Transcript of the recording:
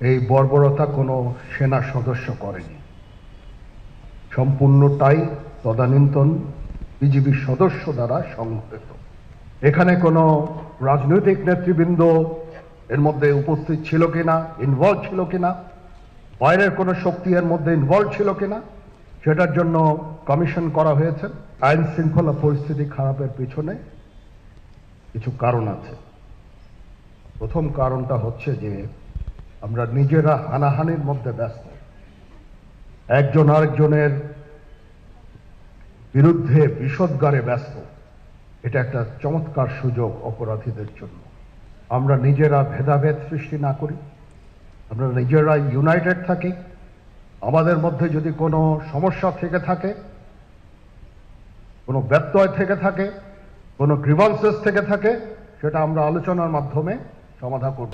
এই বর্বরতা কোনো সেনা সদস্য করেনি, সম্পূর্ণটাই তদানীন্তন বিজিবি সদস্য দ্বারা সংঘটিত। এখানে কোনো রাজনৈতিক নেতৃবৃন্দ এর মধ্যে উপস্থিত ছিল কিনা, ইনভলভ ছিল কিনা, বাইরের কোনো শক্তি এর মধ্যে ইনভলভ ছিল কিনা, সেটার জন্য কমিশন করা হয়েছে। আইন শৃঙ্খলা পরিস্থিতি খারাপের পিছনে কিছু কারণ আছে। প্রথম কারণটা হচ্ছে যে আমরা নিজেরা হানাহানির মধ্যে ব্যস্ত, একজন আরেকজনের বিরুদ্ধে বিষোদ্গারে ব্যস্ত। এটা একটা চমৎকার সুযোগ অপরাধীদের জন্য। আমরা নিজেরা ভেদাভেদ সৃষ্টি না করি, আমরা নিজেরা ইউনাইটেড থাকি। আমাদের মধ্যে যদি কোনো সমস্যা থেকে থাকে, কোনো ব্যত্যয় থেকে থাকে, কোনো গ্রিভান্সেস থেকে থাকে, সেটা আমরা আলোচনার মাধ্যমে সমাধান করব।